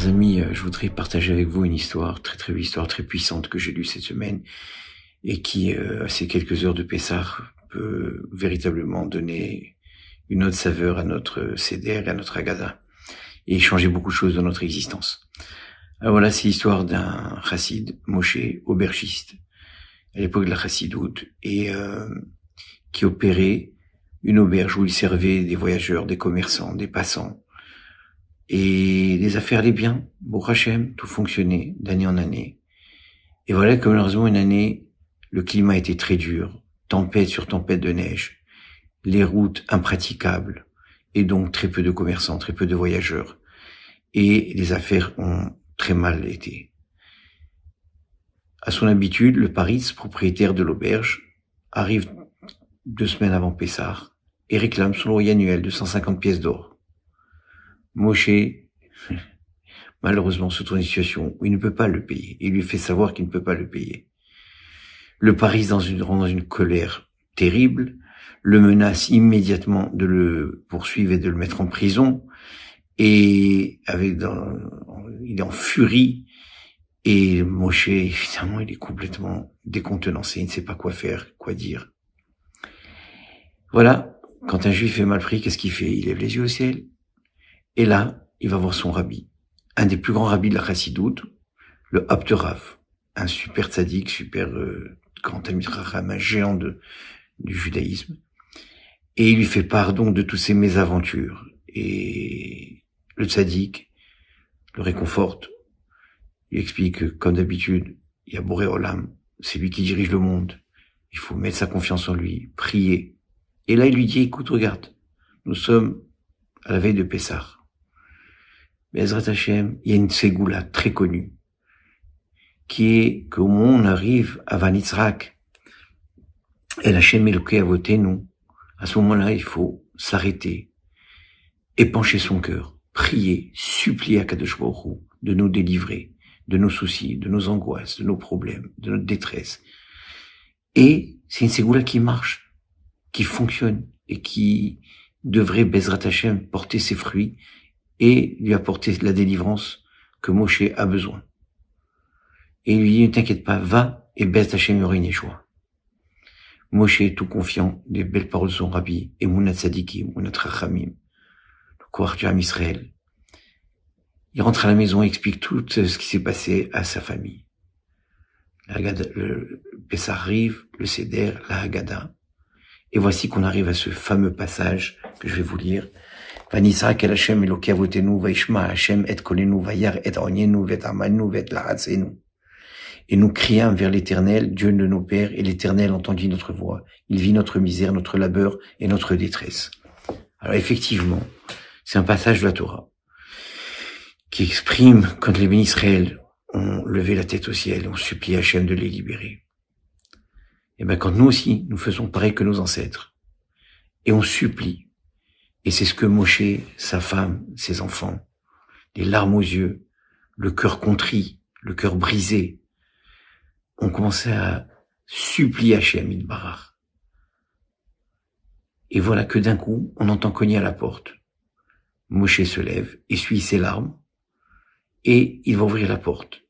Chers amis, je voudrais partager avec vous une histoire, histoire très puissante que j'ai lue cette semaine et qui, à ces quelques heures de Pessah, peut véritablement donner une autre saveur à notre Seder et à notre Haggadah et changer beaucoup de choses dans notre existence. Alors voilà, c'est l'histoire d'un chassid, Moshe, aubergiste, à l'époque de la chassidoute, et qui opérait une auberge où il servait des voyageurs, des commerçants, des passants. Et les affaires allaient bien, Baruch Hashem, tout fonctionnait d'année en année. Et voilà que malheureusement une année, le climat était très dur, tempête sur tempête de neige, les routes impraticables, et donc très peu de commerçants, très peu de voyageurs. Et les affaires ont très mal été. À son habitude, le Paris, propriétaire de l'auberge, arrive 2 semaines avant Pessah et réclame son loyer annuel de 150 pièces d'or. Moshe, malheureusement, se trouve dans une situation où il ne peut pas le payer. Il lui fait savoir qu'il ne peut pas le payer. Le Paris, rentre dans une colère terrible, le menace immédiatement de le poursuivre et de le mettre en prison, et il est en furie, et Moshe, évidemment, il est complètement décontenancé, il ne sait pas quoi faire, quoi dire. Voilà, quand un juif est mal pris, qu'est-ce qu'il fait? Il lève les yeux au ciel. Et là, il va voir son rabbi, un des plus grands rabbis de la chassidoute, le Abte Rav, un super tzaddik, grand Talmid Chacham, un géant du judaïsme. Et il lui fait part donc de toutes ses mésaventures. Et le tzaddik le réconforte, il explique que, comme d'habitude, il y a Boré Olam, c'est lui qui dirige le monde. Il faut mettre sa confiance en lui, prier. Et là, il lui dit, écoute, regarde, nous sommes à la veille de Pessah. Bezrat Hashem, il y a une ségoula très connue, qui est qu'au moment où on arrive à Vanitzrak, El Hashem Elokei Avotenu, à ce moment-là, il faut s'arrêter, épancher son cœur, prier, supplier à Kadosh Baruch Hu de nous délivrer de nos soucis, de nos angoisses, de nos problèmes, de notre détresse. Et c'est une ségoula qui marche, qui fonctionne, et qui devrait, Bezrat Hashem, porter ses fruits et lui apporter la délivrance que Moshe a besoin. Et il lui dit, ne t'inquiète pas, va, et Bezrat Hashem, il y aura une échoua. Moshe est tout confiant des belles paroles de son rabbi, et Mounat Tzadikim, Mounat Rachamim, le courage du Ham Israël. Il rentre à la maison et explique tout ce qui s'est passé à sa famille. Le Pessah arrive, le Seder, la Haggadah. Et voici qu'on arrive à ce fameux passage que je vais vous lire. Vanitzrak el Hashem Elokei Avotenu, Vaishma Hashem et kolenu, Vayar et onienu, vet amanu, vet la'atzenu. Et nous criâmes vers l'Éternel, Dieu de nos pères, et l'Éternel entendit notre voix. Il vit notre misère, notre labeur et notre détresse. Alors effectivement, c'est un passage de la Torah qui exprime quand les bénis Israël ont levé la tête au ciel et ont supplié Hashem de les libérer. Et ben quand nous aussi, nous faisons pareil que nos ancêtres, et on supplie, et c'est ce que Moshe, sa femme, ses enfants, les larmes aux yeux, le cœur contrit, le cœur brisé, ont commencé à supplier Hashem Yitbarach. Et voilà que d'un coup, on entend cogner à la porte. Moshe se lève, essuie ses larmes, et il va ouvrir la porte.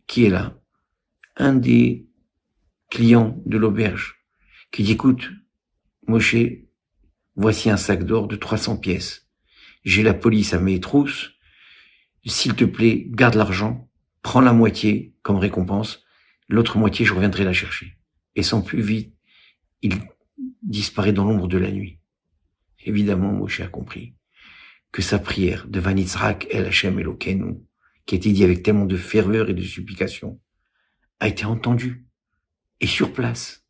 Qui est là? Un des clients de l'auberge, qui dit, écoute, Moshe, voici un sac d'or de 300 pièces. J'ai la police à mes trousses. S'il te plaît, garde l'argent, prends la moitié comme récompense, l'autre moitié, je reviendrai la chercher. Et sans plus vite, il disparaît dans l'ombre de la nuit. Évidemment, Moshe a compris que sa prière de Vanitzrak el Hashem Elokeinu, qui a été dit avec tellement de ferveur et de supplication, a été entendue. Et sur place,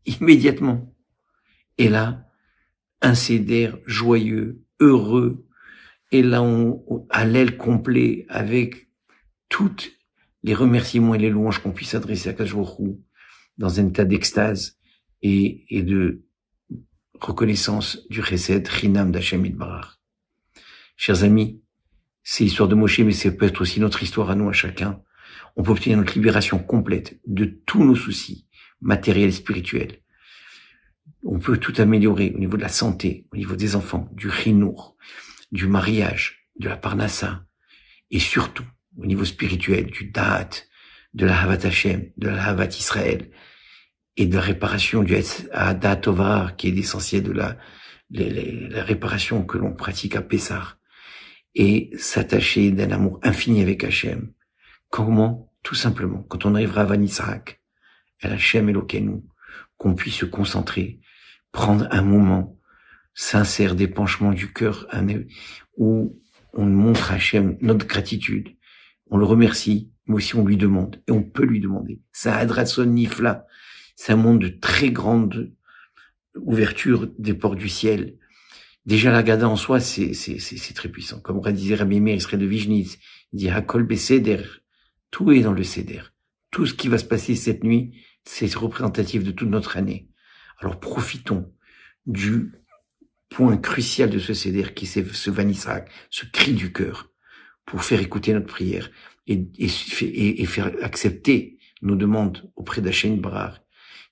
immédiatement. Et là, un Seder joyeux, heureux, et là, à l'aile complet, avec toutes les remerciements et les louanges qu'on puisse adresser à Kadosh Baruch Hu, dans un état d'extase et de reconnaissance du Chesed, Chinam d'Hashem Yitbarach. Chers amis, c'est l'histoire de Moshe, mais ça peut être aussi notre histoire à nous, à chacun. On peut obtenir notre libération complète de tous nos soucis, matériels et spirituels. On peut tout améliorer au niveau de la santé, au niveau des enfants, du chinour, du mariage, de la parnassa, et surtout, au niveau spirituel, du Da'at, de la Havat Hashem, de la Havat Israël, et de la réparation du Da'at Tovar, qui est l'essentiel de la réparation que l'on pratique à Pessah, et s'attacher d'un amour infini avec Hashem. Comment? Tout simplement, quand on arrivera à Vanisrak, à Hashem Elokeinu, qu'on puisse se concentrer, prendre un moment sincère d'épanchement du cœur, où on montre à Hashem notre gratitude, on le remercie, mais aussi on lui demande, et on peut lui demander. C'est un Hadratson Nifla, c'est un monde de très grande ouverture des portes du ciel. Déjà la Gada en soi, c'est très puissant. Comme disait Rabbi Meir, il serait de Vijnitz, il dit Hakol Beseder, tout est dans le Seder. Tout ce qui va se passer cette nuit, c'est représentatif de toute notre année. Alors profitons du point crucial de ce Seder, qui est ce Vanisrak, ce cri du cœur, pour faire écouter notre prière et faire accepter nos demandes auprès d'Hashem Barar,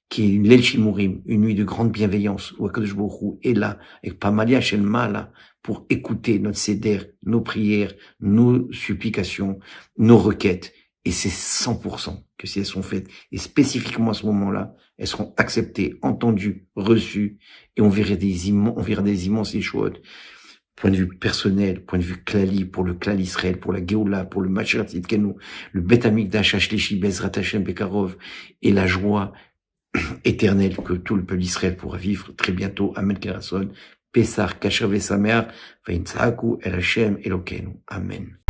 qui est une Leil Shimurim, une nuit de grande bienveillance, où Akadosh Baruch Hu est là, avec Pamalia Shel Mala, pour écouter notre Seder, nos prières, nos supplications, nos requêtes. Et c'est 100% que si elles sont faites, et spécifiquement à ce moment-là, elles seront acceptées, entendues, reçues, et on verra des immenses échouades. Point de vue personnel, point de vue klali, pour le klal Israël, pour la Géoula, pour le Mashiach Tzidkenu, le Bet Amikdash Hashlishi Bezrat Hashem Bekarov, et la joie éternelle que tout le peuple d'Israël pourra vivre très bientôt. Amen Kerason, Pesach, Kasher Vesameach, Vainzaku El Hashem Elokeinu. Amen.